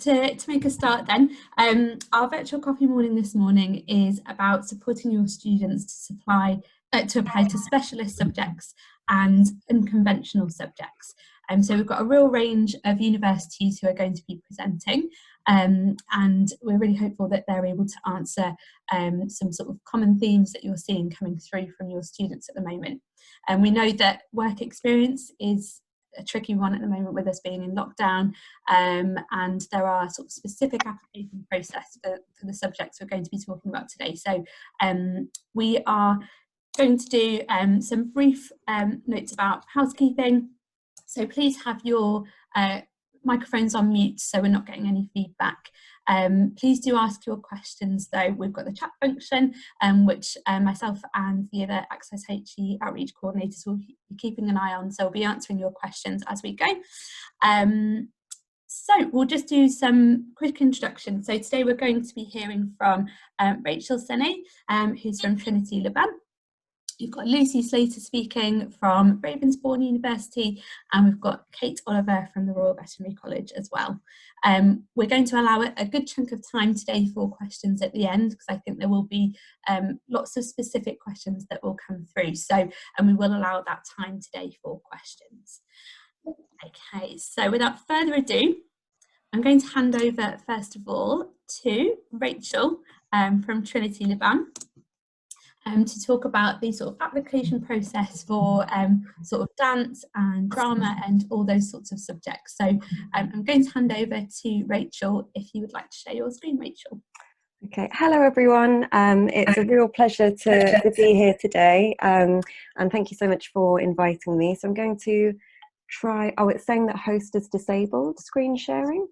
To make a start then, our virtual coffee morning this morning is about supporting your students to apply to specialist subjects and unconventional subjects. So we've got a real range of universities who are going to be presenting, and we're really hopeful that they're able to answer some sort of common themes that you're seeing coming through from your students at the moment. And we know that work experience is a tricky one at the moment with us being in lockdown, and there are sort of specific application process for the subjects we're going to be talking about today. So we are going to do some brief notes about housekeeping. So please have your microphones on mute so we're not getting any feedback. Please do ask your questions though. We've got the chat function, which myself and the other Access HE outreach coordinators will be keeping an eye on, so we'll be answering your questions as we go. So we'll just do some quick introductions. So today we're going to be hearing from Rachel Sene, who's from Trinity Laban. You've got Lucy Slater speaking from Ravensbourne University, and we've got Kate Oliver from the Royal Veterinary College as well. We're going to allow a good chunk of time today for questions at the end, because I think there will be lots of specific questions that will come through. So, and we will allow that time today for questions. Okay, so without further ado, I'm going to hand over first of all to Rachel from Trinity Laban. To talk about the sort of application process for sort of dance and drama and all those sorts of subjects. So I'm going to hand over to Rachel if you would like to share your screen, Rachel. Okay, hello everyone. It's a real pleasure to be here today, and thank you so much for inviting me. So I'm going to try, it's saying that host is disabled, screen sharing.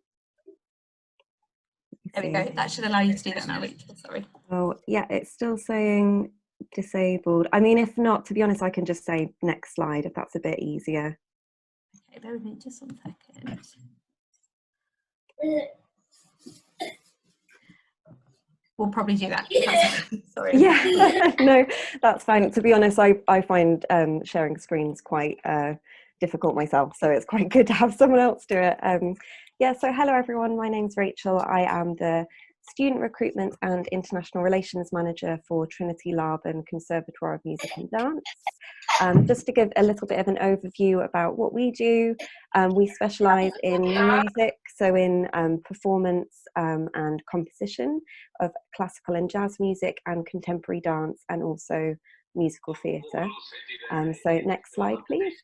There we go, that should allow you to do that now, Rachel, sorry. Oh yeah, it's still saying disabled. I mean, if not, to be honest, I can just say next slide if that's a bit easier. Okay, bear with me just 1 second. We'll probably do that. Sorry. Yeah, no, that's fine. To be honest, I find sharing screens quite difficult myself, so it's quite good to have someone else do it. Yeah, so hello everyone, my name's Rachel. I am the Student Recruitment and International Relations Manager for Trinity Laban Conservatoire of Music and Dance. Just to give a little bit of an overview about what we do, we specialise in music, so in performance and composition of classical and jazz music and contemporary dance, and also musical theatre. So next slide, please.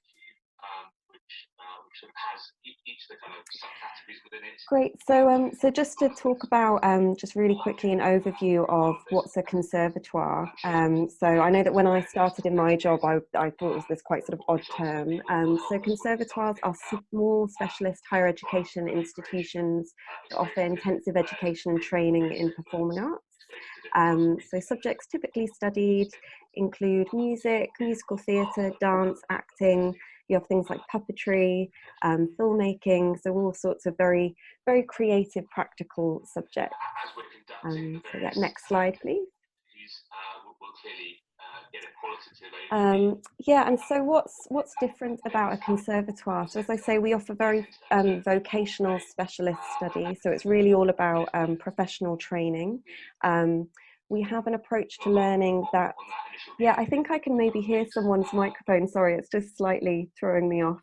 Great. So just to talk about just really quickly an overview of what's a conservatoire. So I know that when I started in my job, I thought it was this quite sort of odd term. So conservatoires are small specialist higher education institutions that offer intensive education and training in performing arts. So subjects typically studied include music, musical theatre, dance, acting. You have things like puppetry, filmmaking, so all sorts of very, very creative, practical subjects. So yeah, next slide, please. Yeah, and so what's different about a conservatoire? So as I say, we offer very vocational specialist study, so it's really all about professional training. We have an approach to learning that, yeah, I think I can maybe hear someone's microphone. Sorry, it's just slightly throwing me off.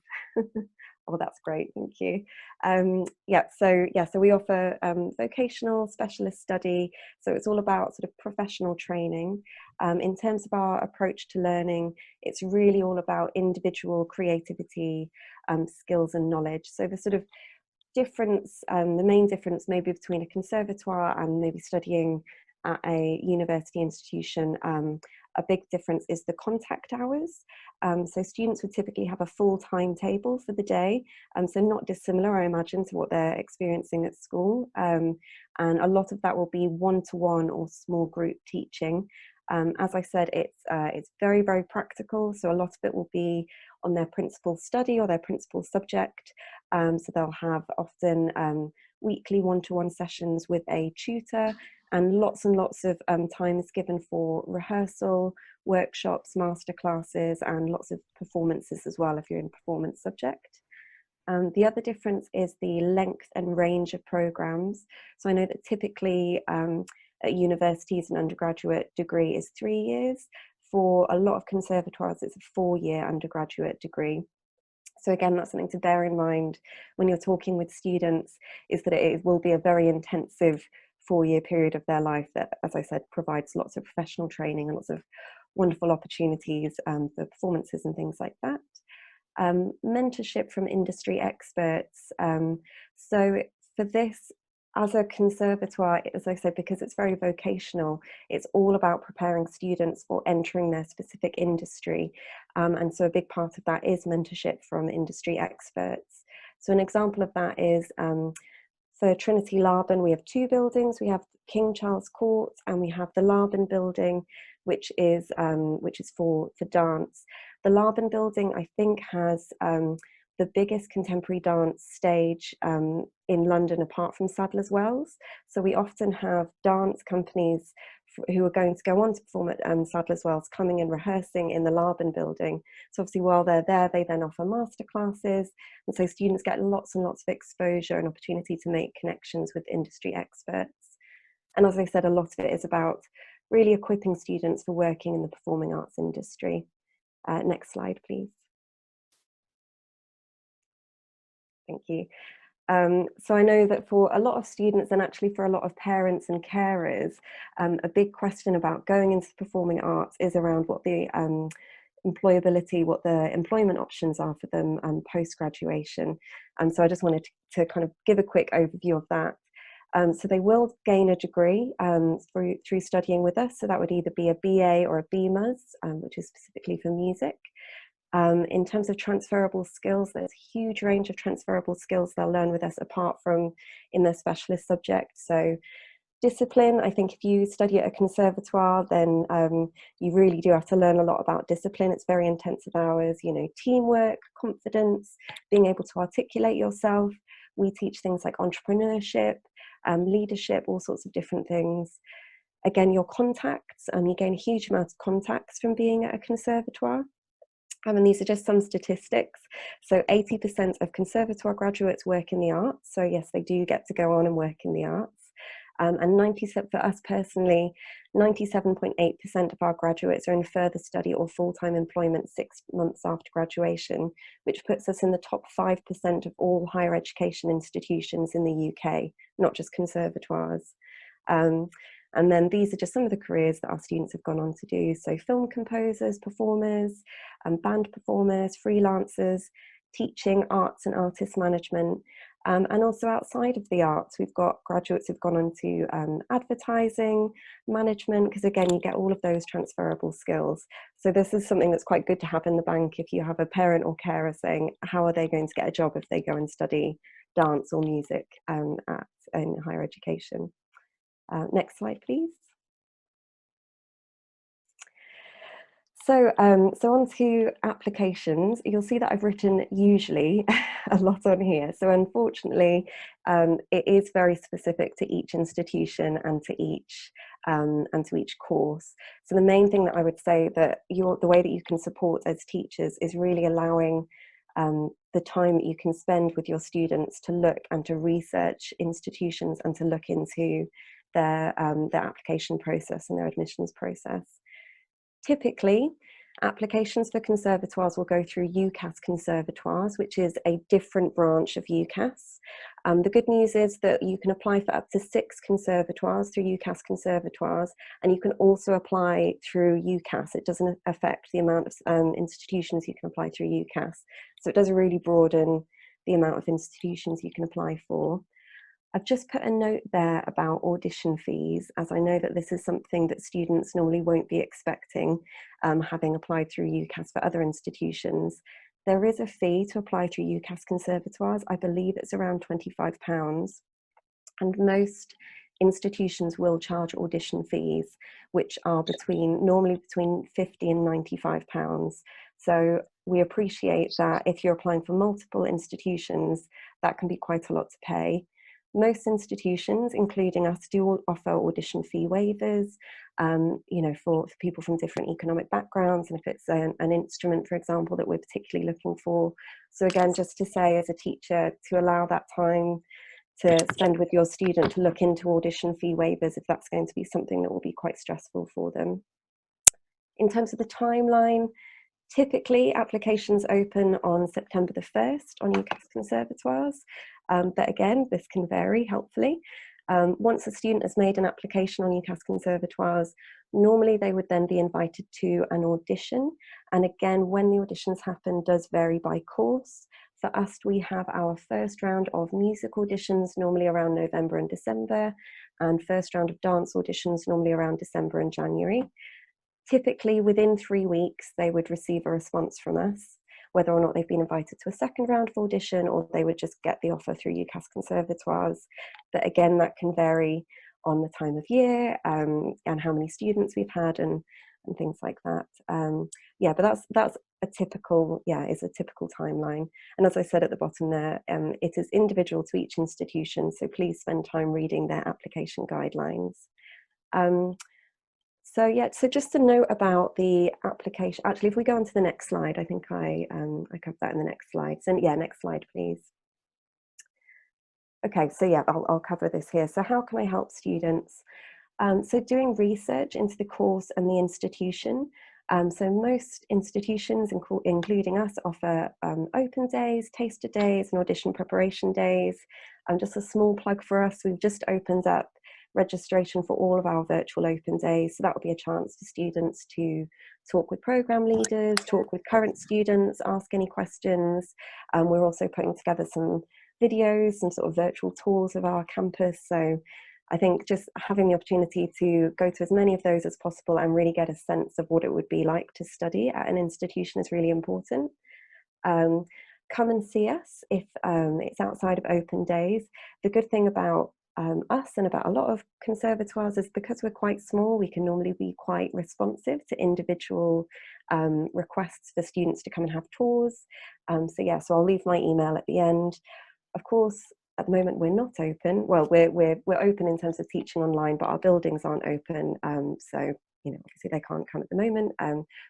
Oh, that's great, thank you. So we offer vocational specialist study, so it's all about sort of professional training. In terms of our approach to learning, it's really all about individual creativity, skills and knowledge. So the sort of difference, the main difference maybe between a conservatoire and maybe studying at a university institution, a big difference is the contact hours. So students would typically have a full timetable for the day, so not dissimilar, I imagine, to what they're experiencing at school. And a lot of that will be one-to-one or small group teaching. As I said, it's very, very practical, so a lot of it will be on their principal study or their principal subject. So they'll have often weekly one-to-one sessions with a tutor, and lots of time is given for rehearsal, workshops, master classes, and lots of performances as well if you're in a performance subject. The other difference is the length and range of programs. So I know that typically at universities, an undergraduate degree is 3 years. For a lot of conservatoires, it's a 4-year undergraduate degree. So again, that's something to bear in mind when you're talking with students, is that it will be a very intensive 4-year period of their life that, as I said, provides lots of professional training and lots of wonderful opportunities for performances and things like that. Mentorship from industry experts. So for this, as a conservatoire, as I said, because it's very vocational, it's all about preparing students for entering their specific industry. And so a big part of that is mentorship from industry experts. So an example of that is for Trinity Laban, we have 2 buildings. We have King Charles Court and we have the Laban building, which is for dance. The Laban building, I think, has the biggest contemporary dance stage in London, apart from Sadler's Wells. So we often have dance companies who are going to go on to perform at Sadler's Wells coming and rehearsing in the Laban building. So obviously while they're there, they then offer masterclasses. And so students get lots and lots of exposure and opportunity to make connections with industry experts. And as I said, a lot of it is about really equipping students for working in the performing arts industry. Next slide, please. Thank you. So I know that for a lot of students, and actually for a lot of parents and carers, a big question about going into performing arts is around what the employability, what the employment options are for them post-graduation. And so I just wanted to kind of give a quick overview of that. So they will gain a degree through studying with us. So that would either be a BA or a BMAS, which is specifically for music. In terms of transferable skills, there's a huge range of transferable skills they'll learn with us apart from in their specialist subject. So discipline, I think if you study at a conservatoire, then you really do have to learn a lot about discipline. It's very intensive hours, you know, teamwork, confidence, being able to articulate yourself. We teach things like entrepreneurship, leadership, all sorts of different things. Again, your contacts, you gain a huge amount of contacts from being at a conservatoire. And these are just some statistics. So 80% of conservatoire graduates work in the arts. So yes, they do get to go on and work in the arts. And 97, for us personally, 97.8% of our graduates are in further study or full-time employment 6 months after graduation, which puts us in the top 5% of all higher education institutions in the UK, not just conservatoires. And then these are just some of the careers that our students have gone on to do. So film composers, performers, band performers, freelancers, teaching, arts and artist management. And also outside of the arts, we've got graduates who've gone on to advertising, management, because again, you get all of those transferable skills. So this is something that's quite good to have in the bank if you have a parent or carer saying, how are they going to get a job if they go and study dance or music in higher education? Next slide, please. So, so on to applications. You'll see that I've written usually a lot on here. So unfortunately, it is very specific to each institution and to each course. So the main thing that I would say that the way that you can support as teachers is really allowing the time that you can spend with your students to look and to research institutions and to look into their application process and their admissions process. Typically, applications for conservatoires will go through UCAS Conservatoires, which is a different branch of UCAS. The good news is that you can apply for up to 6 conservatoires through UCAS Conservatoires, and you can also apply through UCAS. It doesn't affect the amount of institutions you can apply through UCAS. So it does really broaden the amount of institutions you can apply for. I've just put a note there about audition fees, as I know that this is something that students normally won't be expecting, having applied through UCAS for other institutions. There is a fee to apply through UCAS Conservatoires. I believe it's around £25, and most institutions will charge audition fees, which are normally between £50 and £95. So we appreciate that if you're applying for multiple institutions, that can be quite a lot to pay. Most institutions, including us, do offer audition fee waivers, you know, for people from different economic backgrounds, and if it's an instrument, for example, that we're particularly looking for. So again, just to say as a teacher, to allow that time to spend with your student to look into audition fee waivers if that's going to be something that will be quite stressful for them. In terms of the timeline, typically applications open on September the 1st on UCAS conservatoires, but again, this can vary helpfully. Once a student has made an application on UCAS conservatoires, normally they would then be invited to an audition. And again, when the auditions happen does vary by course. For us, we have our first round of music auditions normally around November and December, and first round of dance auditions normally around December and January. Typically within 3 weeks, they would receive a response from us, whether or not they've been invited to a second round of audition or they would just get the offer through UCAS conservatoires. But again, that can vary on the time of year and how many students we've had and things like that. Yeah, but that's a typical, is a typical timeline. And as I said at the bottom there, it is individual to each institution, so please spend time reading their application guidelines. So yeah, so just a note about the application. Actually, if we go on to the next slide, I think I covered that in the next slide. So yeah, next slide, please. Okay, so yeah, I'll cover this here. So how can I help students? So doing research into the course and the institution. So most institutions, including us, offer open days, taster days, and audition preparation days. Just a small plug for us, we've just opened up registration for all of our virtual open days. So that will be a chance for students to talk with program leaders, talk with current students, ask any questions. We're also putting together some videos, some sort of virtual tours of our campus. So I think just having the opportunity to go to as many of those as possible and really get a sense of what it would be like to study at an institution is really important. Come and see us if it's outside of open days. The good thing about us and about a lot of conservatoires is because we're quite small, we can normally be quite responsive to individual requests for students to come and have tours. So I'll leave my email at the end. Of course, at the moment we're not open. Well, we're open in terms of teaching online, but our buildings aren't open. So you know, obviously they can't come at the moment.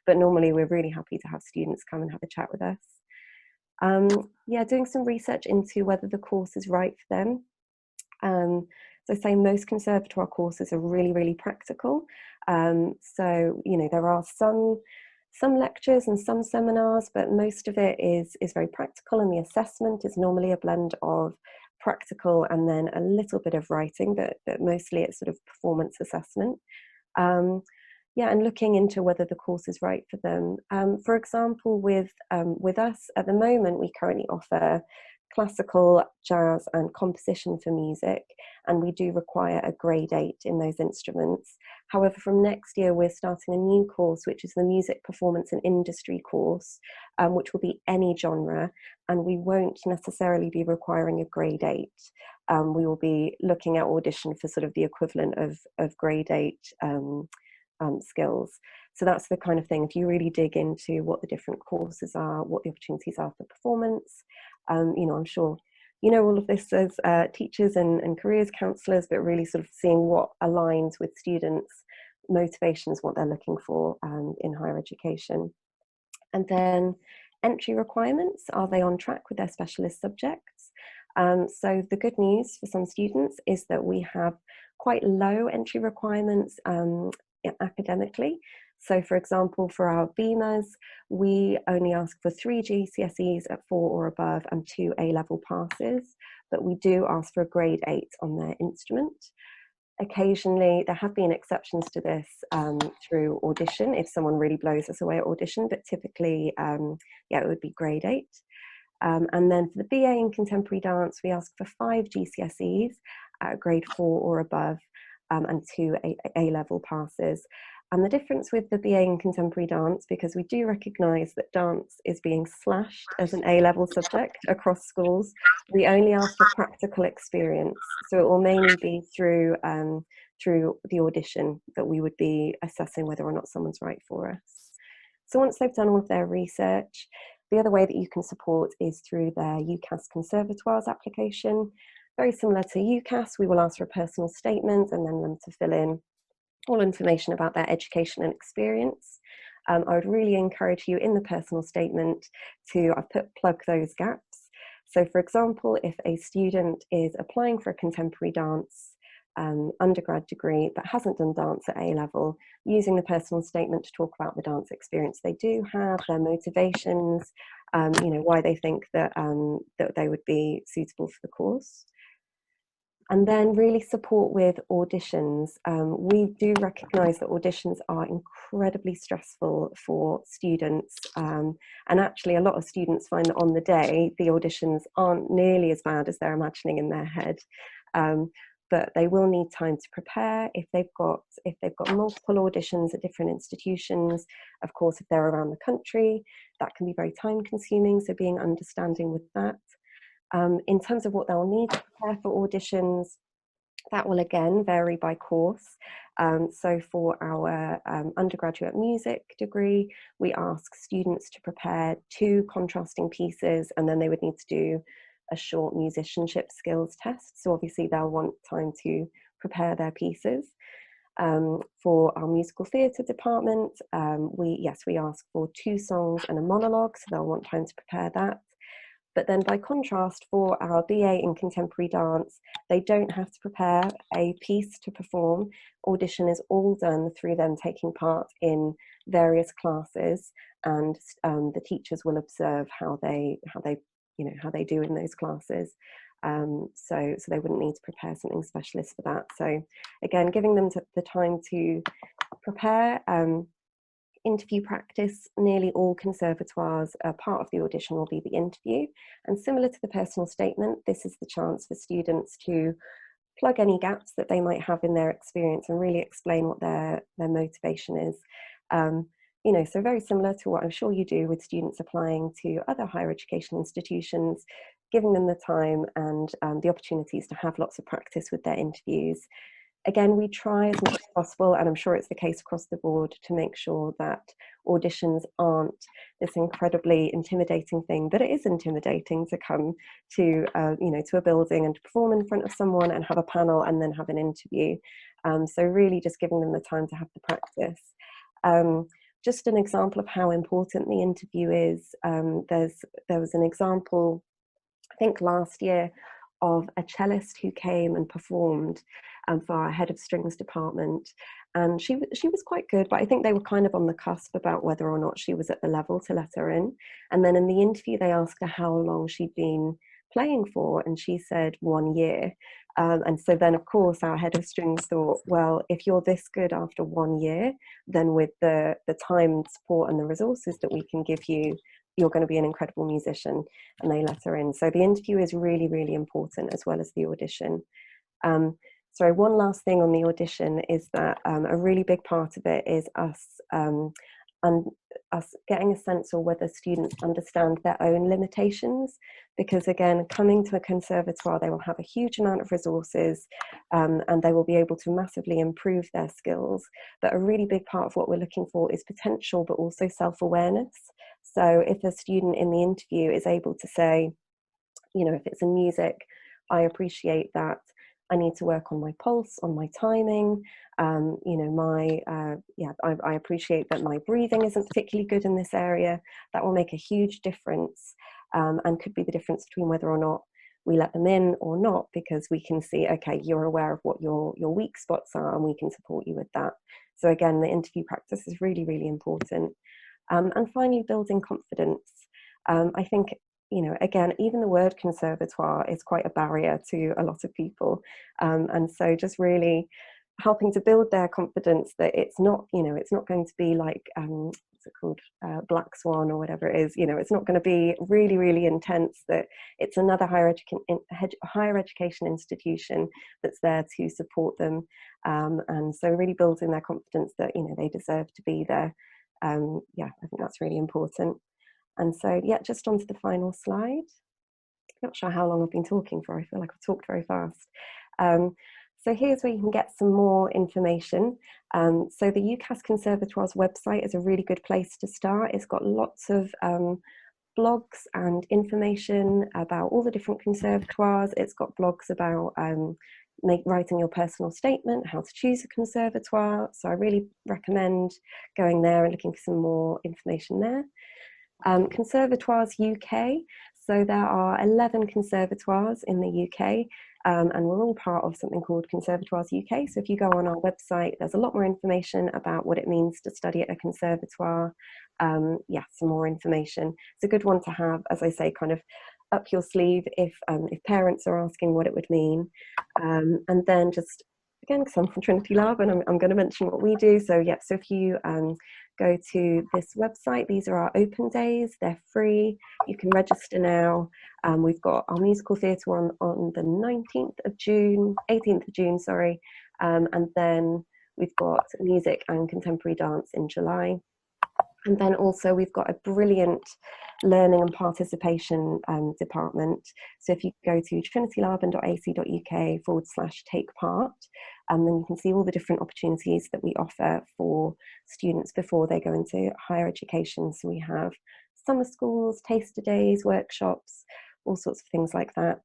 But normally we're really happy to have students come and have a chat with us. Yeah, doing some research into whether the course is right for them. So I say most conservatoire courses are really, really practical. So, you know, there are some lectures and some seminars, but most of it is very practical, and the assessment is normally a blend of practical and then a little bit of writing, but mostly it's sort of performance assessment. Yeah, and looking into whether the course is right for them. For example, with us at the moment, we currently offer classical, jazz and composition for music, and we do require a grade 8 in those instruments. However, from next year we're starting a new course, which is the Music Performance and Industry course, which will be any genre, and we won't necessarily be requiring a grade 8. We will be looking at audition for sort of the equivalent of grade 8 skills. So that's the kind of thing, if you really dig into what the different courses are, what the opportunities are for performance, you know, I'm sure you know all of this as teachers and careers counsellors, but really sort of seeing what aligns with students' motivations, what they're looking for in higher education. And then entry requirements, are they on track with their specialist subjects? So the good news for some students is that we have quite low entry requirements academically. So for example, for our BEMAs, we only ask for 3 GCSEs at 4 or above and 2 A-level passes, but we do ask for a grade 8 on their instrument. Occasionally, there have been exceptions to this through audition, if someone really blows us away at audition, but typically, yeah, it would be grade 8. And then for the BA in contemporary dance, we ask for 5 GCSEs at grade 4 or above and 2 A-level passes. And the difference with the BA in contemporary dance, because we do recognise that dance is being slashed as an A-level subject across schools, we only ask for practical experience. So it will mainly be through the audition that we would be assessing whether or not someone's right for us. So once they've done all of their research, the other way that you can support is through their UCAS Conservatoires application. very similar to UCAS, we will ask for a personal statement and then them to fill in all information about their education and experience. I would really encourage you in the personal statement to plug those gaps. So for example, if a student is applying for a contemporary dance undergrad degree but hasn't done dance at A level, using the personal statement to talk about the dance experience they do have, their motivations, why they think that, that they would be suitable for the course. And then really support with auditions. We do recognise that auditions are incredibly stressful for students, and actually a lot of students find that on the day the auditions aren't nearly as bad as they're imagining in their head. But they will need time to prepare if they've got multiple auditions at different institutions. Of course, if they're around the country, that can be very time consuming, so being understanding with that. In terms of what they'll need to prepare for auditions, that will again vary by course. So for our undergraduate music degree, we ask students to prepare 2 contrasting pieces, and then they would need to do a short musicianship skills test. So obviously they'll want time to prepare their pieces. For our musical theatre department, we ask for 2 songs and a monologue, so they'll want time to prepare that. But then by contrast, for our BA in contemporary dance, they don't have to prepare a piece to perform. Audition is all done through them taking part in various classes, and the teachers will observe how they do in those classes. So they wouldn't need to prepare something specialist for that. So again, giving them the time to prepare. Interview practice, nearly all conservatoires, part of the audition will be the interview. And similar to the personal statement, this is the chance for students to plug any gaps that they might have in their experience and really explain what their motivation is. So very similar to what I'm sure you do with students applying to other higher education institutions, giving them the time and the opportunities to have lots of practice with their interviews. Again, we try as much as possible, and I'm sure it's the case across the board, to make sure that auditions aren't this incredibly intimidating thing, but it is intimidating to come to a building and to perform in front of someone and have a panel and then have an interview. So really just giving them the time to have the practice. Just an example of how important the interview is. There was an example, I think last year, of a cellist who came and performed for our head of strings department, and she was quite good, but I think they were kind of on the cusp about whether or not she was at the level to let her in. And then in the interview they asked her how long she'd been playing for, and she said 1 year. And so then of course our head of strings thought, well, if you're this good after 1 year, then with the time, support and the resources that we can give you, you're going to be an incredible musician. And they let her in. So the interview is really, really important, as well as the audition. Sorry, one last thing on the audition is that a really big part of it is us getting a sense of whether students understand their own limitations, because again, coming to a conservatoire, they will have a huge amount of resources, and they will be able to massively improve their skills. But a really big part of what we're looking for is potential, but also self-awareness. So if a student in the interview is able to say, if it's in music, I appreciate that I need to work on my pulse, on my timing, I appreciate that my breathing isn't particularly good in this area. That will make a huge difference, and could be the difference between whether or not we let them in or not, because we can see, okay, you're aware of what your weak spots are and we can support you with that. So again, the interview practice is really, really important. And finally, building confidence. I think, again, even the word conservatoire is quite a barrier to a lot of people. And so just really helping to build their confidence that it's not going to be like, what's it called, Black Swan or whatever it is. It's not going to be really, really intense, that it's another higher education institution that's there to support them. And so really building their confidence that, they deserve to be there. I think that's really important. And so, just onto the final slide. Not sure how long I've been talking for. I feel like I've talked very fast. So here's where you can get some more information. So the UCAS Conservatoire's website is a really good place to start. It's got lots of blogs and information about all the different conservatoires. It's got blogs about writing your personal statement, how to choose a conservatoire. So I really recommend going there and looking for some more information there. Conservatoires UK. So there are 11 conservatoires in the UK, and we're all part of something called Conservatoires UK. So if you go on our website, there's a lot more information about what it means to study at a conservatoire. Yeah, some more information. It's a good one to have, as I say, kind of up your sleeve if parents are asking what it would mean. And then just, again, because I'm from Trinity Lab and I'm going to mention what we do. So yeah, so if you go to this website, these are our open days, they're free, you can register now. We've got our musical theatre on the 18th of June, sorry, and then we've got music and contemporary dance in July. And then also we've got a brilliant learning and participation department. So if you go to trinitylab.ac.uk/take part, then you can see all the different opportunities that we offer for students before they go into higher education. So we have summer schools, taster days, workshops, all sorts of things like that.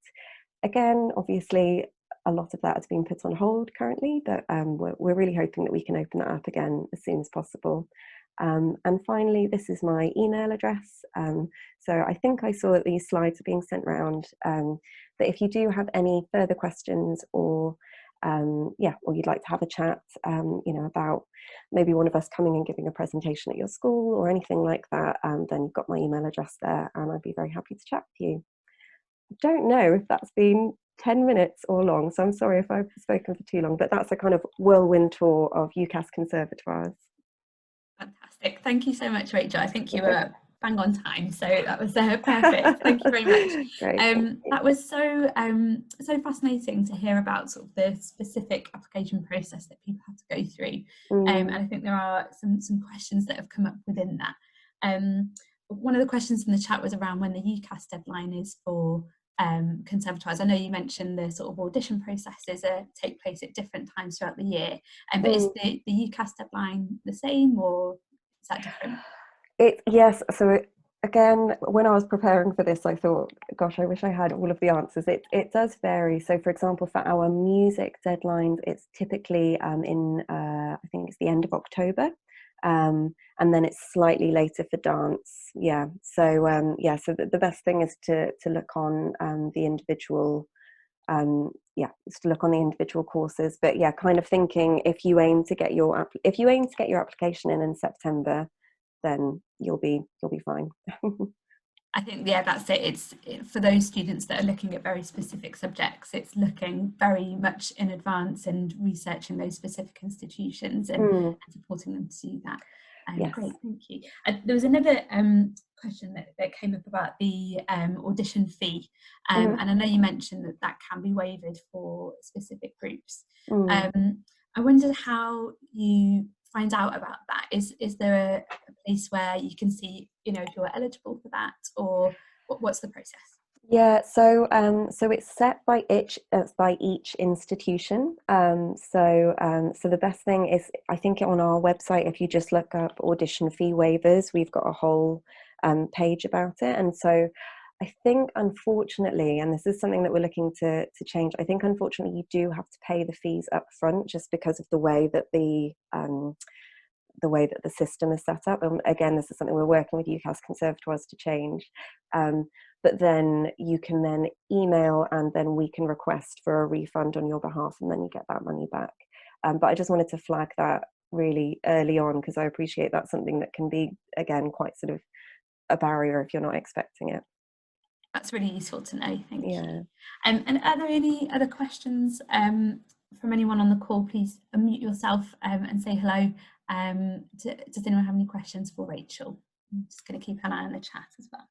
Again, obviously, a lot of that has been put on hold currently, but we're really hoping that we can open that up again as soon as possible. And finally, this is my email address. So I think I saw that these slides are being sent around, but if you do have any further questions or or you'd like to have a chat, about maybe one of us coming and giving a presentation at your school or anything like that, then you've got my email address there and I'd be very happy to chat with you. I don't know if that's been 10 minutes or long, so I'm sorry if I've spoken for too long, but that's a kind of whirlwind tour of UCAS conservatoires. Fantastic. Thank you so much, Rachel. I think you were bang on time, so that was perfect. Thank you very much. Great, that was so fascinating to hear about sort of the specific application process that people have to go through. And I think there are some questions that have come up within that. One of the questions in the chat was around when the UCAS deadline is for conservatoires. I know you mentioned the sort of audition processes take place at different times throughout the year, but is the UCAS deadline the same or is that different? Yes, so again, when I was preparing for this, I thought, gosh, I wish I had all of the answers. It does vary. So for example, for our music deadlines, it's typically in, I think it's the end of October. And then it's slightly later for dance. Yeah. So so the best thing is to look on the individual to look on the individual courses. But yeah, kind of thinking if you aim to get your application in September, then you'll be fine. I think, yeah, that's it. It's for those students that are looking at very specific subjects, it's looking very much in advance and researching those specific institutions and supporting them to do that. Yes. Great, thank you. There was another question that came up about the audition fee, and I know you mentioned that can be waived for specific groups. I wondered how you find out about that. Is there a place where you can see, if you're eligible for that, or what's the process? Yeah, so it's set by each institution. So the best thing is, I think on our website, if you just look up audition fee waivers, we've got a whole page about it. And so I think, unfortunately, and this is something that we're looking to change, I think unfortunately you do have to pay the fees up front just because of the way that the system is set up. And again, this is something we're working with UCAS Conservatoires to change. But then you can then email and then we can request for a refund on your behalf and then you get that money back. But I just wanted to flag that really early on because I appreciate that's something that can be, again, quite sort of a barrier if you're not expecting it. That's really useful to know, thank you. And are there any other questions from anyone on the call? Please unmute yourself and say hello. Does anyone have any questions for Rachel? I'm just going to keep an eye on the chat as well.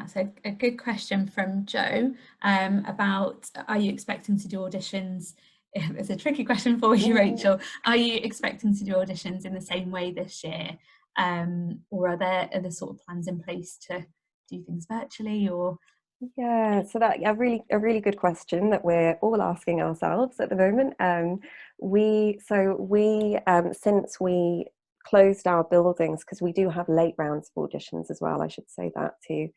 So a good question from Joe about, are you expecting to do auditions? It's a tricky question for you, Rachel. Are you expecting to do auditions in the same way this year? Or are there other sort of plans in place to do things virtually or? Yeah, so that a really good question that we're all asking ourselves at the moment. Since we closed our buildings, because we do have late rounds of auditions as well, I should say that too.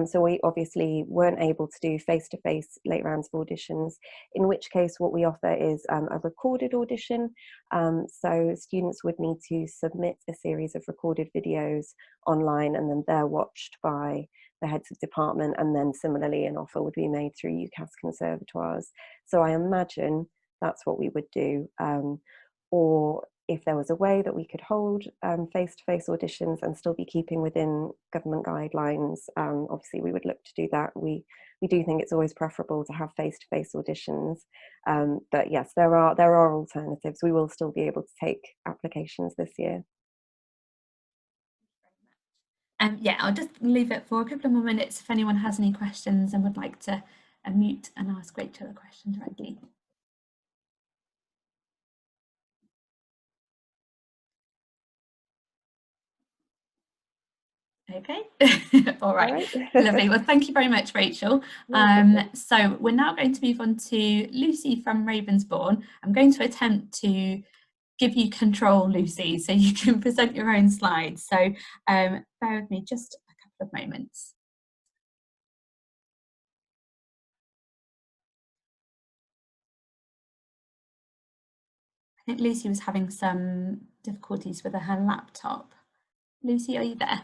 So we obviously weren't able to do face-to-face late rounds of auditions, in which case what we offer is a recorded audition. So students would need to submit a series of recorded videos online, and then they're watched by the heads of department, and then similarly an offer would be made through UCAS conservatoires. So I imagine that's what we would do. Or if there was a way that we could hold face-to-face auditions and still be keeping within government guidelines, obviously we would look to do that. We do think it's always preferable to have face-to-face auditions, but yes, there are alternatives. We will still be able to take applications this year. Yeah, I'll just leave it for a couple of more minutes if anyone has any questions and would like to unmute and ask Rachel a question directly. Okay, all right, lovely. Well, thank you very much, Rachel. So we're now going to move on to Lucy from Ravensbourne. I'm going to attempt to give you control, Lucy, so you can present your own slides. So bear with me just a couple of moments. I think Lucy was having some difficulties with her laptop. Lucy, are you there?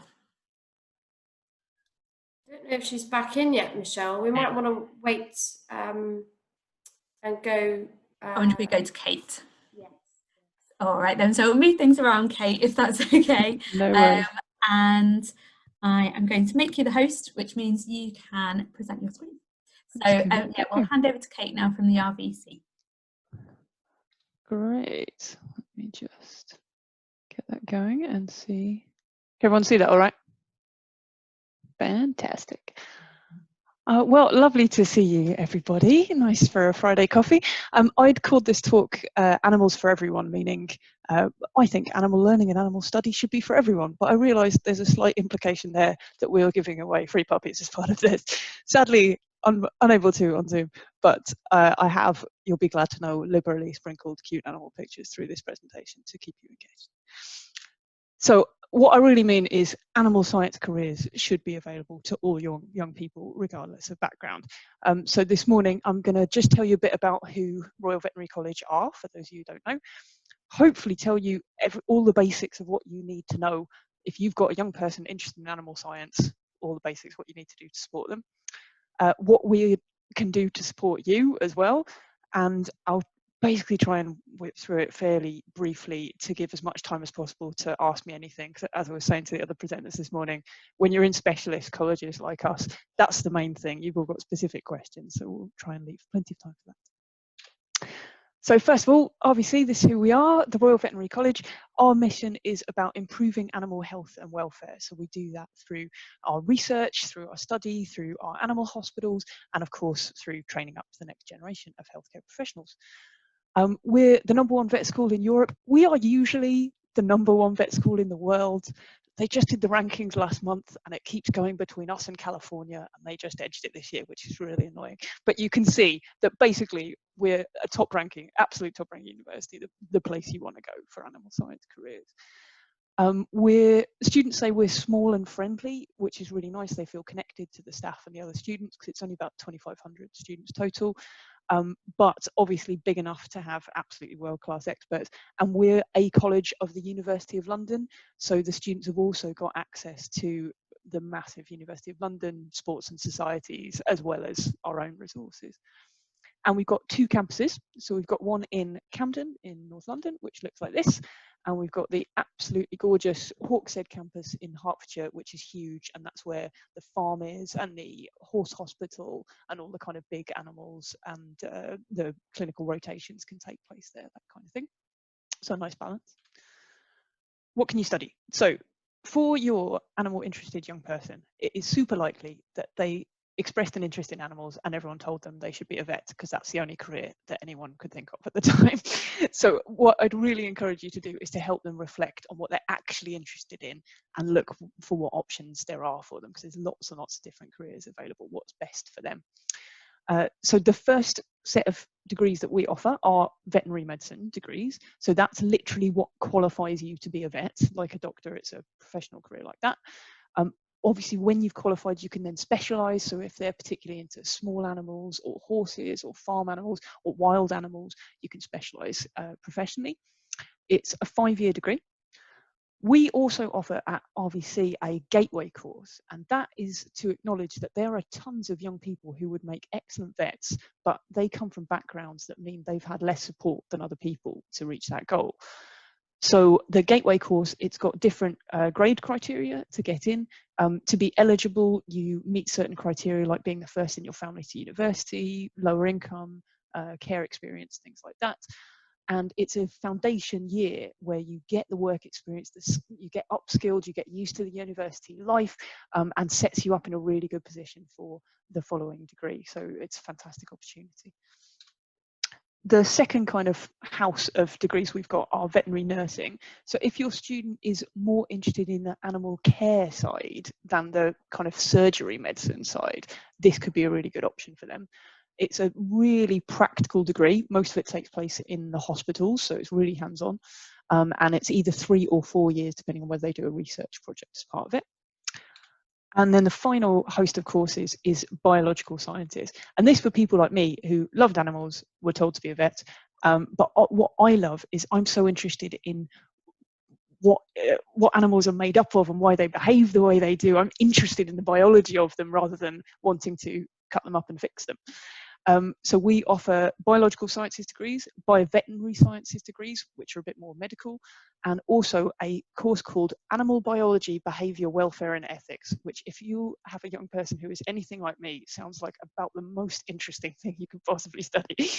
I don't know if she's back in yet, Michelle. We might want to wait and go. I wonder if we go to Kate. Yes. All right then, so we'll move things around, Kate, if that's okay. No worries. And I am going to make you the host, which means you can present your screen. So yeah, we'll hand over to Kate now from the RVC. Great. Let me just get that going and see. Can everyone see that all right? Fantastic. Well, lovely to see you, everybody. Nice for a Friday coffee. I'd called this talk Animals for Everyone, meaning I think animal learning and animal study should be for everyone, but I realised there's a slight implication there that we're giving away free puppies as part of this. Sadly, I'm unable to on Zoom, but I have, you'll be glad to know, liberally sprinkled cute animal pictures through this presentation to keep you engaged. So what I really mean is animal science careers should be available to all young people, regardless of background. So this morning, I'm going to just tell you a bit about who Royal Veterinary College are, for those of you who don't know. Hopefully tell you all the basics of what you need to know if you've got a young person interested in animal science, all the basics, what you need to do to support them. What we can do to support you as well. And I'll basically try and whip through it fairly briefly to give as much time as possible to ask me anything. Because as I was saying to the other presenters this morning, when you're in specialist colleges like us, that's the main thing. You've all got specific questions, so we'll try and leave plenty of time for that. So first of all, RVC, this is who we are, the Royal Veterinary College. Our mission is about improving animal health and welfare. So we do that through our research, through our study, through our animal hospitals, and of course, through training up the next generation of healthcare professionals. We're the #1 vet school in Europe. We are usually the #1 vet school in the world. They just did the rankings last month and it keeps going between us and California, and they just edged it this year, which is really annoying. But you can see that basically we're a top ranking, absolute top ranking university, the place you want to go for animal science careers. Students say we're small and friendly, which is really nice. They feel connected to the staff and the other students because it's only about 2,500 students total. But obviously big enough to have absolutely world-class experts. And we're a college of the University of London, so the students have also got access to the massive University of London sports and societies, as well as our own resources. And we've got 2 campuses. So we've got one in Camden in North London, which looks like this. And we've got the absolutely gorgeous Hawkshead campus in Hertfordshire, which is huge. And that's where the farm is and the horse hospital and all the kind of big animals and the clinical rotations can take place there, that kind of thing. So a nice balance. What can you study? So for your animal interested young person, it is super likely that they expressed an interest in animals and everyone told them they should be a vet because that's the only career that anyone could think of at the time. So what I'd really encourage you to do is to help them reflect on what they're actually interested in and look for what options there are for them, because there's lots and lots of different careers available, what's best for them. So the first set of degrees that we offer are veterinary medicine degrees. So that's literally what qualifies you to be a vet. Like a doctor, it's a professional career like that. Obviously, when you've qualified, you can then specialise. So if they're particularly into small animals or horses or farm animals or wild animals, you can specialise professionally. It's a 5-year degree. We also offer at RVC a gateway course, and that is to acknowledge that there are tons of young people who would make excellent vets, but they come from backgrounds that mean they've had less support than other people to reach that goal. So the gateway course, it's got different grade criteria to get in. To be eligible, you meet certain criteria like being the first in your family to university, lower income, care experience, things like that. And it's a foundation year where you get the work experience, you get upskilled, you get used to the university life, and sets you up in a really good position for the following degree. So it's a fantastic opportunity. The second kind of house of degrees we've got are veterinary nursing. So if your student is more interested in the animal care side than the kind of surgery medicine side, this could be a really good option for them. It's a really practical degree. Most of it takes place in the hospitals, so it's really hands-on. And it's either 3 or 4 years, depending on whether they do a research project as part of it. And then the final host of courses is biological sciences. And this for people like me who loved animals, were told to be a vet. But what I love is I'm so interested in what animals are made up of and why they behave the way they do. I'm interested in the biology of them rather than wanting to cut them up and fix them. So we offer biological sciences degrees, bioveterinary sciences degrees, which are a bit more medical, and also a course called Animal Biology, Behaviour, Welfare and Ethics, which if you have a young person who is anything like me, sounds like about the most interesting thing you could possibly study.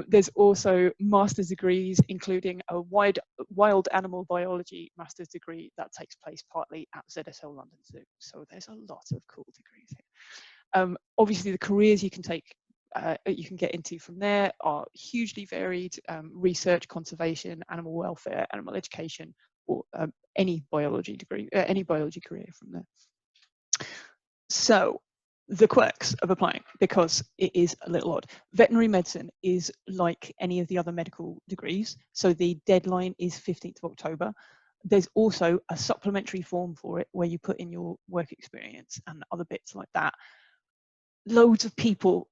There's also master's degrees, including a wild animal biology master's degree that takes place partly at ZSL London Zoo. So there's a lot of cool degrees here. Obviously, the careers you can get into from there are hugely varied: research, conservation, animal welfare, animal education, or any biology degree, any biology career from there. So the quirks of applying, because it is a little odd. Veterinary medicine is like any of the other medical degrees. So the deadline is 15th of October. There's also a supplementary form for it where you put in your work experience and other bits like that. Loads of people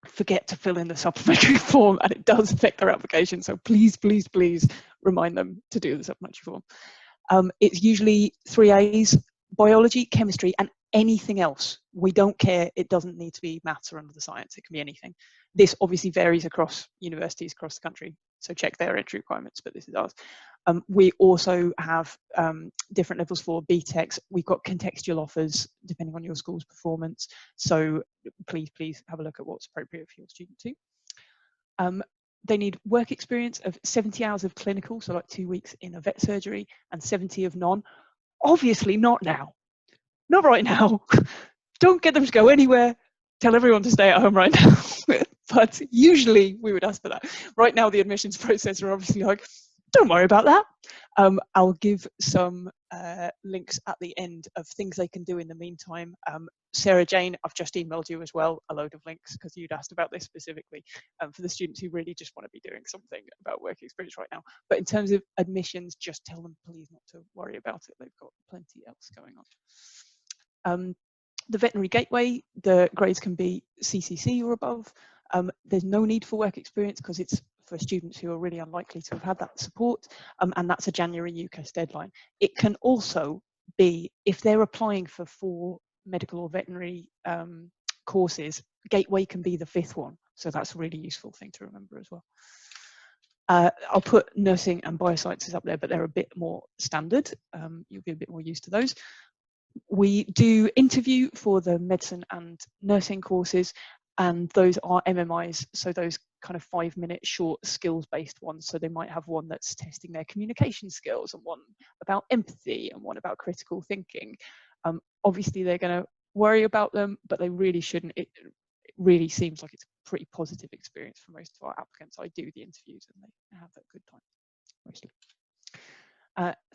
forget to fill in the supplementary form, and it does affect their application. So please, please, please remind them to do the supplementary form. It's usually 3 A's: biology, chemistry, and anything else. We don't care. It doesn't need to be maths or another science. It can be anything. This obviously varies across universities across the country, so check their entry requirements, but this is ours. We also have different levels for BTECs. We've got contextual offers depending on your school's performance. So please, please have a look at what's appropriate for your student too. They need work experience of 70 hours of clinical, so like 2 weeks in a vet surgery, and 70 of non. Obviously not now. Not right now. Don't get them to go anywhere. Tell everyone to stay at home right now. But usually we would ask for that. Right now the admissions process are obviously like, don't worry about that. I'll give some links at the end of things they can do in the meantime. Sarah Jane, I've just emailed you as well a load of links because you'd asked about this specifically for the students who really just want to be doing something about work experience right now. But in terms of admissions, just tell them please not to worry about it. They've got plenty else going on. The veterinary gateway, the grades can be CCC or above. There's no need for work experience because it's for students who are really unlikely to have had that support, and that's a January UCAS deadline. It can also be, if they're applying for 4 medical or veterinary courses, gateway can be the 5th one, so that's a really useful thing to remember as well. I'll put nursing and biosciences up there, but they're a bit more standard. You'll be a bit more used to those. We do interview for the medicine and nursing courses, and those are MMIs, so those kind of 5-minute short skills-based ones. So they might have one that's testing their communication skills, and one about empathy, and one about critical thinking. Obviously they're going to worry about them, but they really shouldn't. It really seems like it's a pretty positive experience for most of our applicants. I do the interviews and they have a good time, mostly.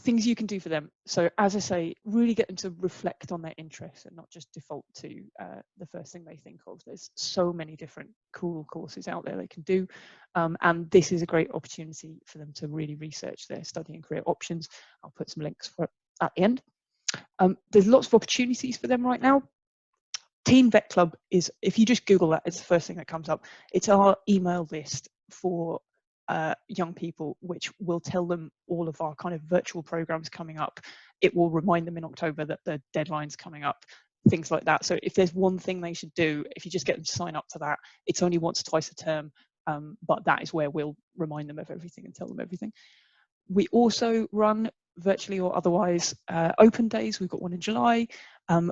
Things you can do for them. So as I say, really get them to reflect on their interests and not just default to the first thing they think of. There's so many different cool courses out there they can do. And this is a great opportunity for them to really research their study and career options. I'll put some links for it at the end. There's lots of opportunities for them right now. Teen Vet Club is, if you just Google that, it's the first thing that comes up. It's our email list for young people, which will tell them all of our kind of virtual programs coming up. It will remind them in October that the deadline's coming up, things like that. So if there's one thing they should do, if you just get them to sign up to that, it's only once or twice a term, but that is where we'll remind them of everything and tell them everything. We also run, virtually or otherwise, open days. We've got one in July.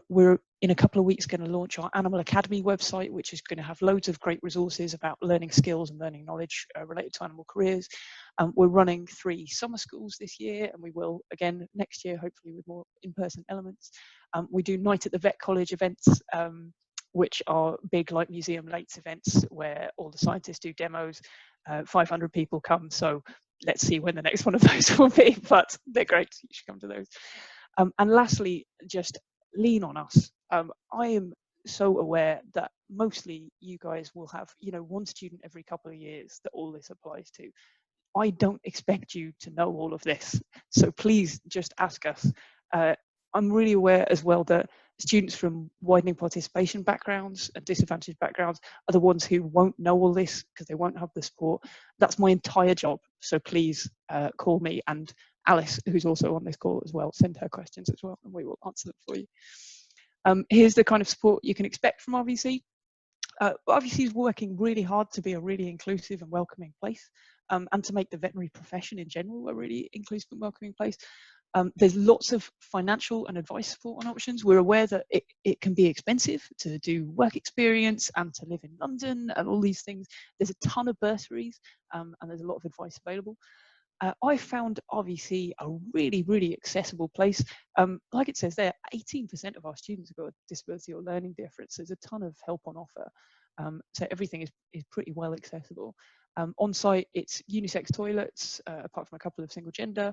We're in a couple of weeks going to launch our Animal Academy website, which is going to have loads of great resources about learning skills and learning knowledge related to animal careers. We're running 3 summer schools this year, and we will again next year, hopefully with more in-person elements. We do Night at the Vet College events, which are big like Museum Lates events where all the scientists do demos. 500 people come, so let's see when the next one of those will be, but they're great. You should come to those. And lastly, just lean on us. I am so aware that mostly you guys will have, one student every couple of years that all this applies to. I don't expect you to know all of this, so please just ask us. I'm really aware as well that students from widening participation backgrounds and disadvantaged backgrounds are the ones who won't know all this because they won't have the support. That's my entire job, so please call me, and Alice, who's also on this call as well, send her questions as well and we will answer them for you. Here's the kind of support you can expect from RVC. RVC is working really hard to be a really inclusive and welcoming place, and to make the veterinary profession in general a really inclusive and welcoming place. There's lots of financial and advice support on options. We're aware that it can be expensive to do work experience and to live in London and all these things. There's a ton of bursaries, and there's a lot of advice available. I found RVC a really, really accessible place. Like it says there, 18% of our students have got a disability or learning difference. There's a ton of help on offer. So everything is pretty well accessible. On site, it's unisex toilets, apart from a couple of single gender.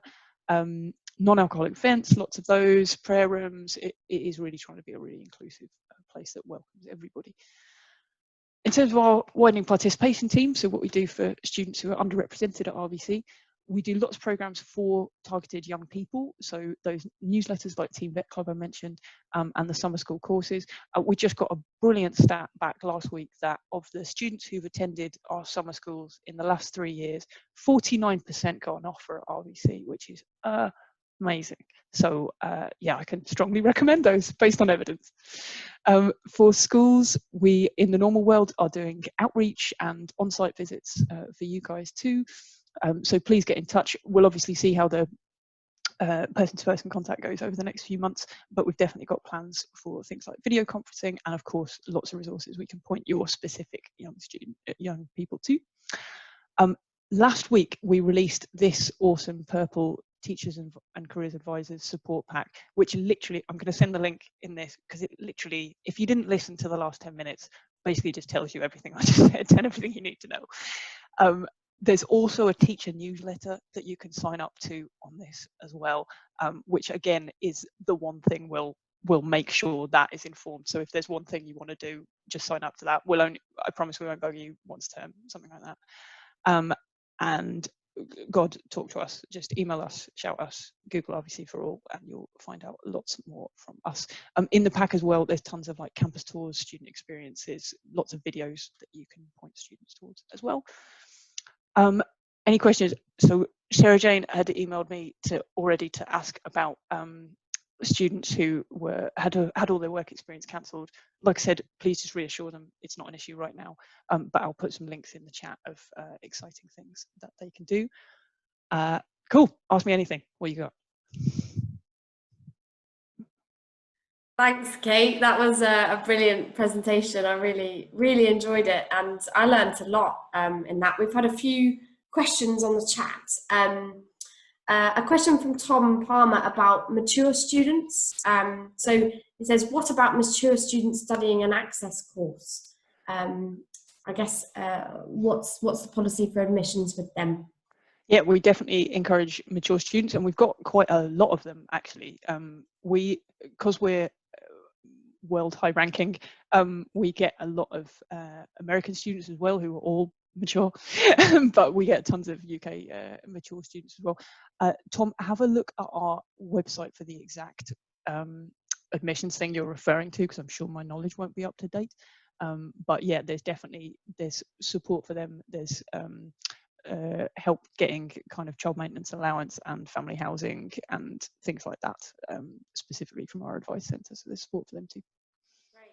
Non-alcoholic vents, lots of those, prayer rooms. It is really trying to be a really inclusive place that welcomes everybody. In terms of our widening participation team, so what we do for students who are underrepresented at RVC, we do lots of programs for targeted young people. So those newsletters like Teen Vet Club I mentioned, and the summer school courses. We just got a brilliant stat back last week that of the students who've attended our summer schools in the last 3 years, 49% got an offer at RVC, which is amazing. So yeah, I can strongly recommend those based on evidence. For schools, we in the normal world are doing outreach and on-site visits for you guys too. So please get in touch. We'll obviously see how the person-to-person contact goes over the next few months, but we've definitely got plans for things like video conferencing and of course lots of resources we can point your specific young people to. Last week we released this awesome purple Teachers and Careers Advisors support pack, which literally, I'm going to send the link in this because it literally, if you didn't listen to the last 10 minutes, basically just tells you everything I just said and everything you need to know. There's also a teacher newsletter that you can sign up to on this as well, which again is the one thing we'll make sure that is informed. So if there's one thing you want to do, just sign up to that. I promise we won't bug you once a term, something like that. And God, talk to us, just email us, shout us, Google RVC for All, and you'll find out lots more from us. In the pack as well, there's tons of like campus tours, student experiences, lots of videos that you can point students towards as well. Any questions? So Sarah Jane had emailed me already to ask about students who had all their work experience cancelled. Like I said, please just reassure them it's not an issue right now, but I'll put some links in the chat of exciting things that they can do. Cool, ask me anything. What you got? Thanks, Kate. That was a brilliant presentation. I really, really enjoyed it, and I learned a lot in that. We've had a few questions on the chat. A question from Tom Palmer about mature students. So he says, what about mature students studying an access course? I guess, what's the policy for admissions with them? Yeah, we definitely encourage mature students, and we've got quite a lot of them actually. Because we're world high ranking, we get a lot of American students as well who are all mature, but we get tons of UK mature students as well. Tom, have a look at our website for the exact admissions thing you're referring to, because I'm sure my knowledge won't be up to date. But yeah, there's support for them. There's help getting kind of child maintenance allowance and family housing and things like that, specifically from our advice centre. So there's support for them too. Great.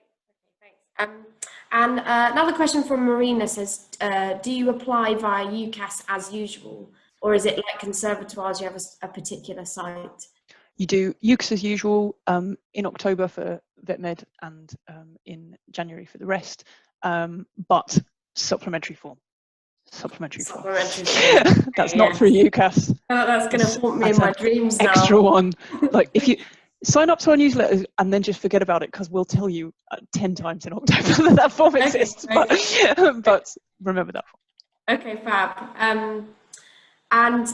Okay, thanks. And another question from Marina says, do you apply via UCAS as usual, or is it like conservatoires, you have a particular site? You do UCAS as usual in October for VetMed and in January for the rest, but supplementary form. Supplementary form. That's not through UCAS. Oh, that's going to haunt me in my dreams now. Extra one. Like if you sign up to our newsletter and then just forget about it, because we'll tell you 10 times in October that form exists. But remember that form. Okay, fab. And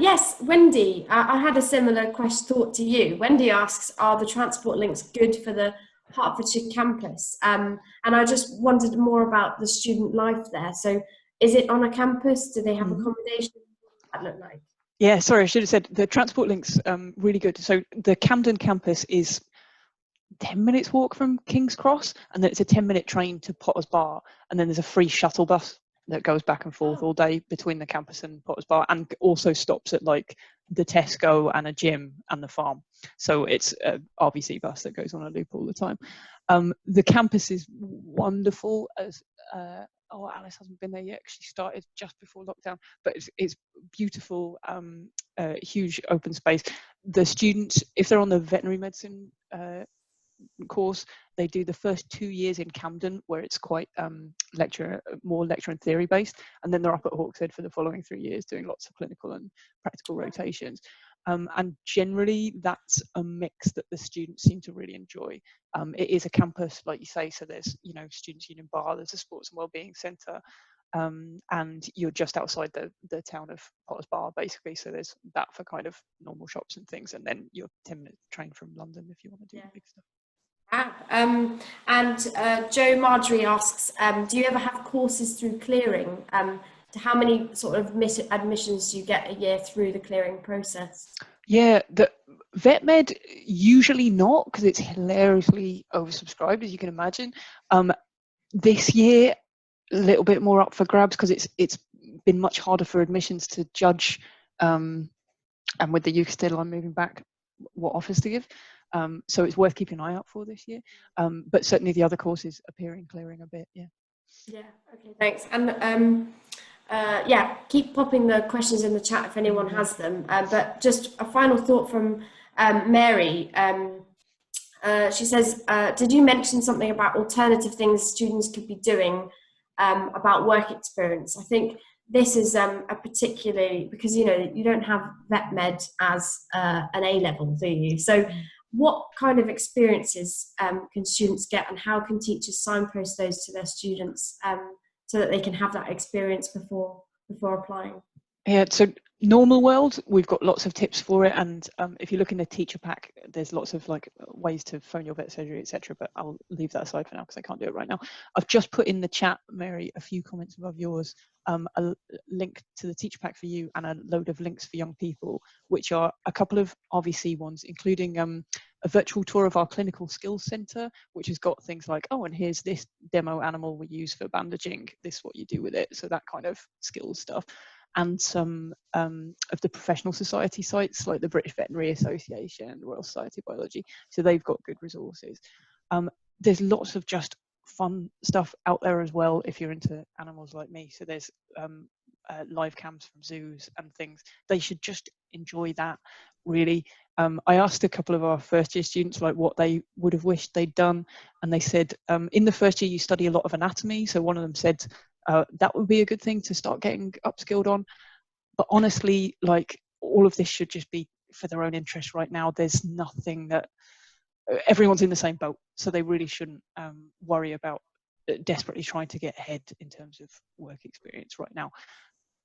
yes, Wendy, I had a similar thought to you. Wendy asks, are the transport links good for the Hertfordshire campus? And I just wondered more about the student life there. So is it on a campus? Do they have accommodation? What does that look like? Yeah, sorry, I should have said the transport links really good. So the Camden campus is 10 minutes walk from King's Cross, and then it's a 10-minute train to Potters Bar, and then there's a free shuttle bus that goes back and forth all day between the campus and Potters Bar, and also stops at like the Tesco and a gym and the farm. So it's a RVC bus that goes on a loop all the time. The campus is wonderful. As Alice hasn't been there yet. She started just before lockdown, but it's beautiful, huge open space. The students, if they're on the veterinary medicine course, they do the first 2 years in Camden, where it's quite more lecture and theory based, and then they're up at Hawkshead for the following 3 years doing lots of clinical and practical rotations. And generally that's a mix that the students seem to really enjoy. It is a campus, like you say, so there's Students' Union Bar, there's a sports and wellbeing centre, and you're just outside the town of Potters Bar basically, so there's that for kind of normal shops and things, and then you're 10-minute train from London if you want to do the big stuff. And Joe Marjorie asks, do you ever have courses through clearing? To how many sort of admissions do you get a year through the clearing process? Yeah, the VetMed usually not, because it's hilariously oversubscribed, as you can imagine. This year, a little bit more up for grabs, because it's been much harder for admissions to judge, and with the UCAS deadline moving back, what offers to give. So it's worth keeping an eye out for this year. But certainly the other courses appear in clearing a bit, yeah. Yeah, okay, thanks. And yeah, keep popping the questions in the chat if anyone has them. But just a final thought from Mary. She says, did you mention something about alternative things students could be doing about work experience? I think this is a particularly, because you don't have VetMed as an A-level, do you? So what kind of experiences can students get, and how can teachers signpost those to their students so that they can have that experience before applying? Yeah, so normal world, we've got lots of tips for it, and if you look in the teacher pack, there's lots of ways to phone your vet surgery, etc. But I'll leave that aside for now because I can't do it right now. I've just put in the chat, Mary, a few comments above yours, a link to the teacher pack for you and a load of links for young people, which are a couple of RVC ones, including a virtual tour of our clinical skills centre, which has got things like, and here's this demo animal we use for bandaging, this is what you do with it, so that kind of skills stuff. And some of the professional society sites like the British Veterinary Association, the Royal Society of Biology, so they've got good resources. There's lots of just fun stuff out there as well if you're into animals like me, so there's live cams from zoos and things. They should just enjoy that, really. I asked a couple of our first year students what they would have wished they'd done, and they said in the first year you study a lot of anatomy, so one of them said that would be a good thing to start getting upskilled on. But honestly, all of this should just be for their own interest right now. There's nothing that everyone's in the same boat, so they really shouldn't worry about desperately trying to get ahead in terms of work experience right now.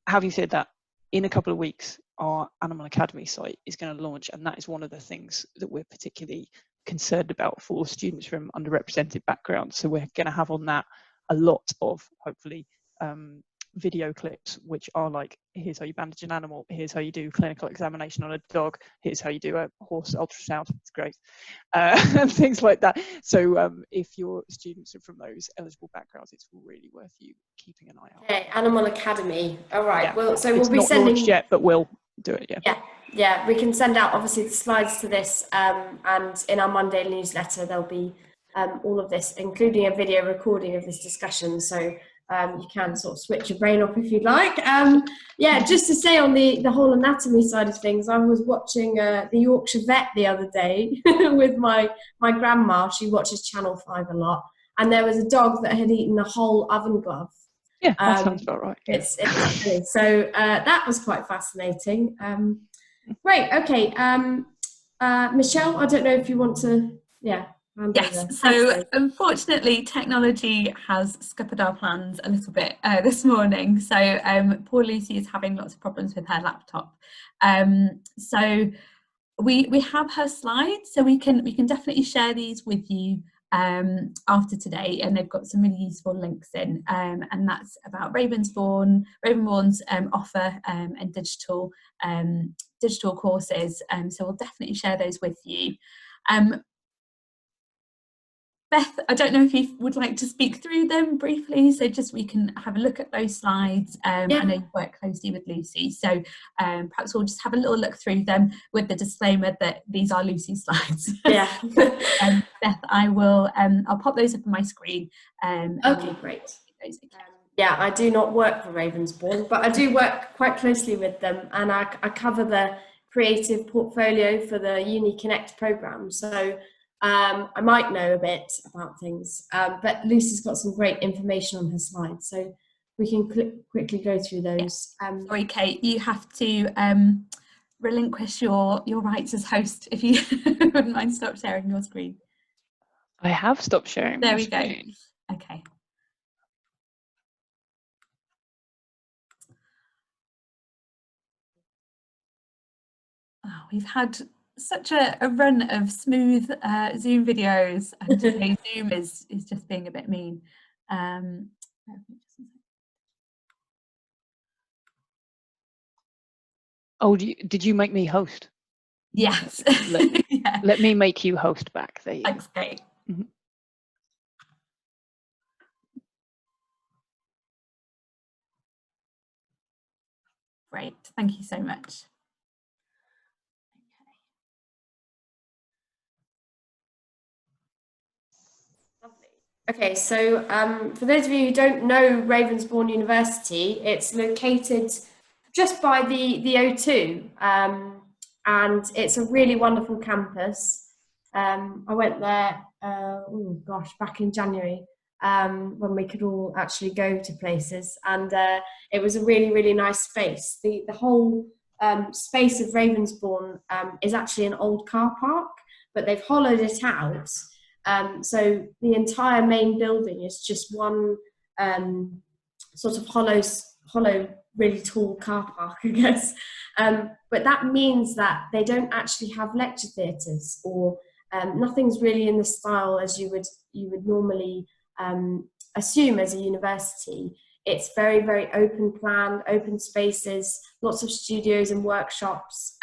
Having said that, in a couple of weeks, our Animal Academy site is going to launch, and that is one of the things that we're particularly concerned about for students from underrepresented backgrounds. So we're going to have on that a lot of, hopefully, video clips which are like, here's how you bandage an animal, here's how you do clinical examination on a dog, here's how you do a horse ultrasound, it's great, and things like that. So if your students are from those eligible backgrounds, it's really worth you keeping an eye out. Okay, Animal Academy. All right. Yeah. Well, so It's we'll be not sending. launched yet, but we'll do it. Yeah. Yeah. We can send out obviously the slides to this, and in our Monday newsletter there'll be all of this, including a video recording of this discussion. So you can sort of switch your brain off if you'd like. Yeah, just to say on the whole anatomy side of things, I was watching the Yorkshire Vet the other day with my grandma. She watches Channel 5 a lot, and there was a dog that had eaten a whole oven glove. Yeah, that sounds about right. It's silly. So that was quite fascinating. Great. Okay. Michelle, I don't know if you want to. Yeah. Yes, so unfortunately technology has scuppered our plans a little bit this morning. So poor Lucy is having lots of problems with her laptop. So we have her slides, so we can definitely share these with you after today, and they've got some really useful links in, and that's about Ravensbourne's offer and digital courses. So we'll definitely share those with you. Beth, I don't know if you would like to speak through them briefly, so just we can have a look at those slides. I know you work closely with Lucy, so perhaps we'll just have a little look through them with the disclaimer that these are Lucy's slides. Yeah. Beth, I'll pop those up on my screen. Okay, great. Yeah, I do not work for Ravensbourne, but I do work quite closely with them, and I cover the creative portfolio for the Uni Connect programme. So I might know a bit about things, but Lucy's got some great information on her slides, so we can quickly go through those. Sorry, Kate, you have to relinquish your rights as host if you wouldn't mind stop sharing your screen. I have stopped sharing. There we go. Okay. Oh, we've had such a run of smooth Zoom videos, and today Zoom is just being a bit mean. Oh, did you make me host? Yes. Let me make you host back. There you Thanks, Kate. Mm-hmm. Great, thank you so much. Okay, so for those of you who don't know Ravensbourne University, it's located just by the O2, and it's a really wonderful campus. I went there, back in January, when we could all actually go to places, and it was a really, really nice space. The whole space of Ravensbourne is actually an old car park, but they've hollowed it out. So the entire main building is just one sort of hollow, really tall car park, I guess. But that means that they don't actually have lecture theatres, or nothing's really in the style as you would normally assume as a university. It's very, very open plan, open spaces, lots of studios and workshops.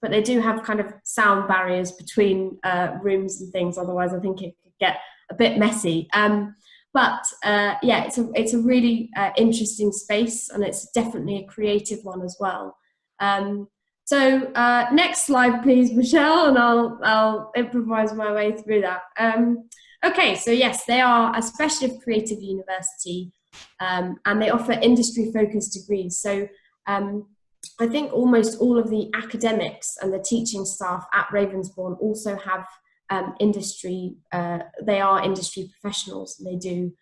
But they do have kind of sound barriers between rooms and things. Otherwise, I think it could get a bit messy. But it's a really interesting space, and it's definitely a creative one as well. So next slide, please, Michelle, and I'll improvise my way through that. Okay, so yes, they are a specialist creative university, and they offer industry-focused degrees. So I think almost all of the academics and the teaching staff at Ravensbourne also have industry, they are industry professionals, and they do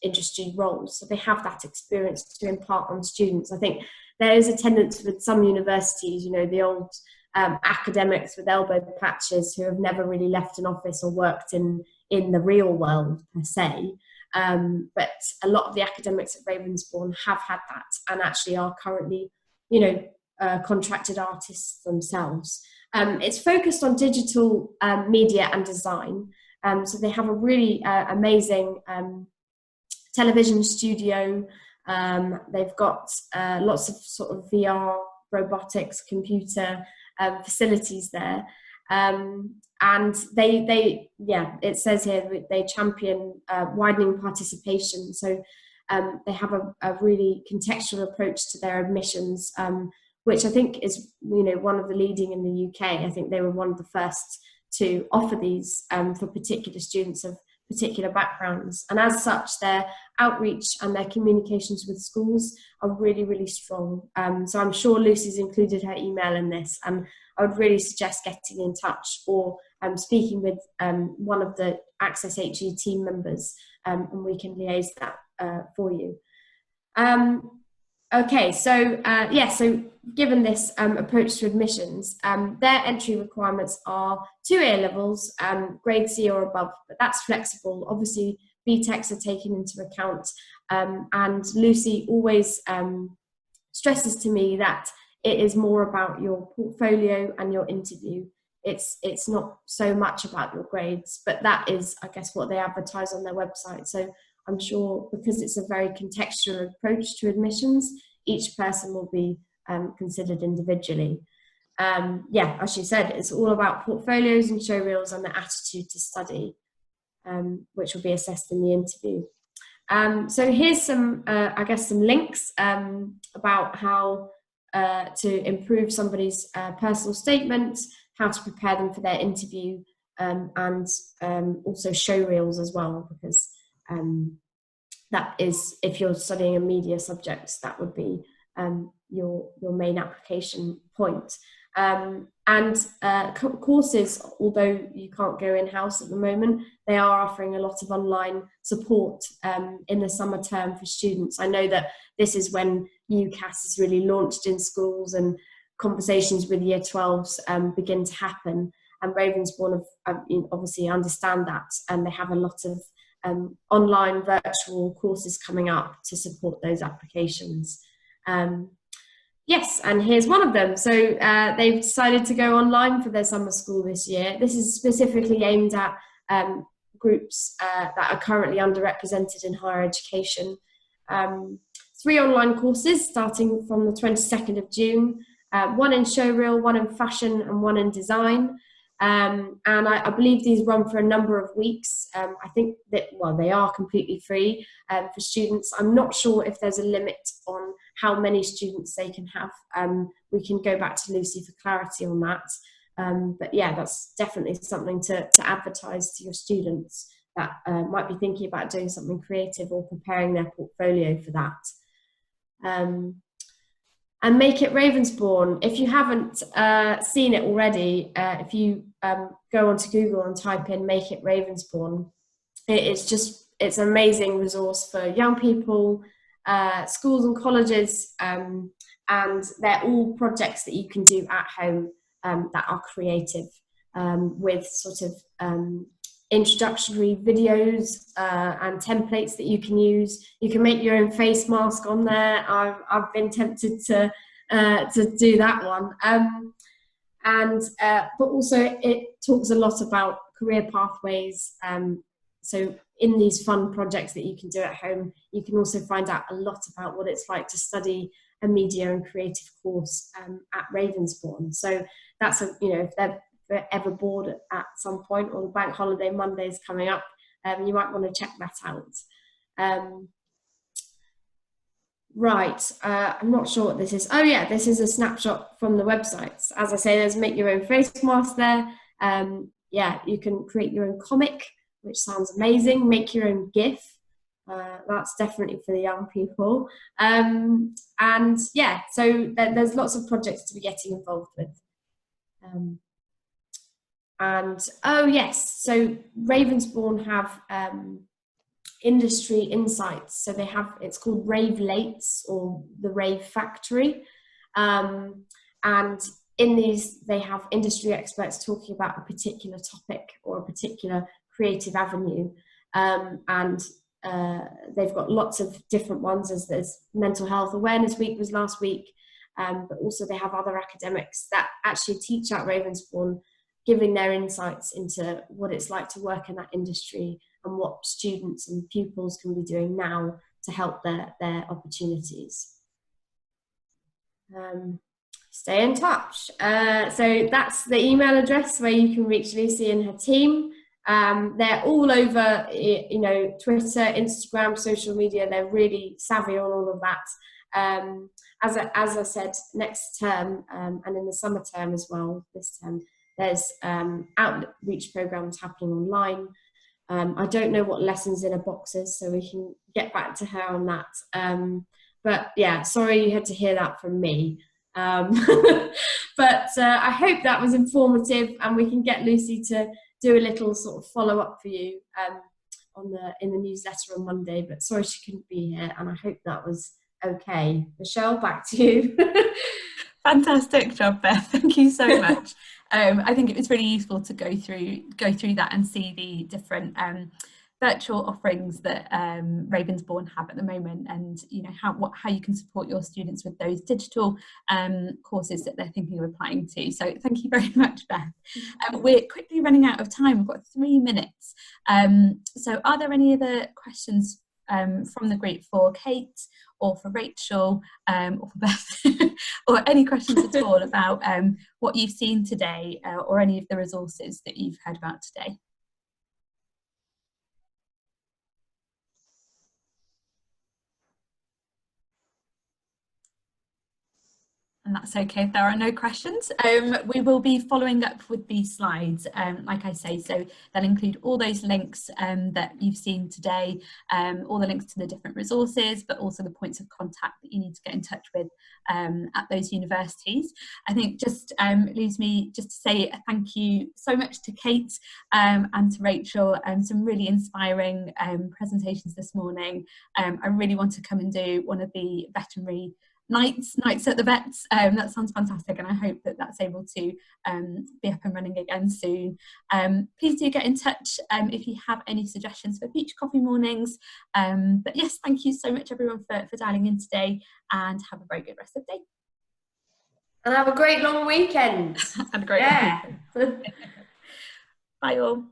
industry roles. So they have that experience to impart on students. I think there is a tendency with some universities, the old academics with elbow patches who have never really left an office or worked in the real world per se. But a lot of the academics at Ravensbourne have had that and actually are currently, you know, contracted artists themselves. It's focused on digital media and design. So they have a really amazing television studio. They've got lots of sort of VR, robotics, computer facilities there. And they it says here that they champion widening participation. So they have a really contextual approach to their admissions, which I think is, you know, one of the leading in the UK. I think they were one of the first to offer these for particular students of particular backgrounds. And as such, their outreach and their communications with schools are really, really strong. So I'm sure Lucy's included her email in this, and I would really suggest getting in touch or speaking with one of the Access HE team members, and we can liaise that for you. Okay, so so given this approach to admissions, their entry requirements are 2 A-levels, grade C or above, but that's flexible. Obviously, BTECs are taken into account, and Lucy always stresses to me that it is more about your portfolio and your interview. It's not so much about your grades, but that is, I guess, what they advertise on their website. So I'm sure because it's a very contextual approach to admissions, each person will be considered individually. As you said, it's all about portfolios and showreels and the attitude to study, which will be assessed in the interview. So here's some, I guess, some links about how to improve somebody's personal statement, how to prepare them for their interview, and also showreels as well, because that is, if you're studying a media subject, that would be your main application point. Courses, although you can't go in-house at the moment, they are offering a lot of online support in the summer term for students. I know that this is when UCAS is really launched in schools and conversations with Year 12s begin to happen, and Ravensbourne obviously understand that, and they have a lot of online virtual courses coming up to support those applications. Yes, and here's one of them. So they've decided to go online for their summer school this year. This is specifically aimed at groups that are currently underrepresented in higher education. 3 online courses starting from the 22nd of June, 1 in showreel, 1 in fashion, and 1 in design. And I believe these run for a number of weeks. I think that, well, they are completely free for students. I'm not sure if there's a limit on how many students they can have. We can go back to Lucy for clarity on that. But yeah, that's definitely something to advertise to your students that might be thinking about doing something creative or preparing their portfolio for that. And Make It Ravensbourne. If you haven't seen it already, if you go onto Google and type in Make It Ravensbourne, it's an amazing resource for young people, schools and colleges, and they're all projects that you can do at home that are creative, with sort of introductory videos and templates that you can use. You can make your own face mask on there. I've been tempted to do that one. But also it talks a lot about career pathways. So in these fun projects that you can do at home, you can also find out a lot about what it's like to study a media and creative course at Ravensbourne. So that's if they're ever bored at some point, or the bank holiday Monday is coming up, you might want to check that out. Right, I'm not sure what this is. Oh yeah, this is a snapshot from the websites. As I say, there's Make Your Own Face Mask there. Yeah, you can create your own comic, which sounds amazing. Make your own GIF. That's definitely for the young people. And yeah, so there's lots of projects to be getting involved with. And oh yes, so Ravensbourne have industry insights. So they have, it's called Rave Lates or the Rave Factory. And in these, they have industry experts talking about a particular topic or a particular creative avenue. And they've got lots of different ones, as there's Mental Health Awareness Week was last week, but also they have other academics that actually teach at Ravensbourne, giving their insights into what it's like to work in that industry and what students and pupils can be doing now to help their opportunities. Stay in touch. So that's the email address where you can reach Lucy and her team. They're all over, you know, Twitter, Instagram, social media. They're really savvy on all of that. As I said, next term and in the summer term as well, this term, there's outreach programs happening online. I don't know what Lessons in a Box is, so we can get back to her on that. But yeah, sorry you had to hear that from me. But I hope that was informative, and we can get Lucy to do a little sort of follow-up for you in the newsletter on Monday. But sorry she couldn't be here, and I hope that was okay. Michelle, back to you. Fantastic job, Beth. Thank you so much. I think it was really useful to go through that and see the different virtual offerings that Ravensbourne have at the moment, and you know how you can support your students with those digital courses that they're thinking of applying to. So thank you very much, Beth. We're quickly running out of time. We've got 3 minutes. So are there any other questions from the group for Kate or for Rachel or for Beth, or any questions at all about what you've seen today or any of the resources that you've heard about today? And that's okay if there are no questions. We will be following up with these slides, like I say, so they'll include all those links that you've seen today, all the links to the different resources, but also the points of contact that you need to get in touch with at those universities. I think just leaves me just to say a thank you so much to Kate and to Rachel, some really inspiring presentations this morning. I really want to come and do one of the veterinary nights at the vets. That sounds fantastic, and I hope that that's able to be up and running again soon. Please do get in touch if you have any suggestions for future coffee mornings. But yes, thank you so much everyone for dialing in today, and have a very good rest of the day. And have a great long weekend. And a great long weekend. Bye all.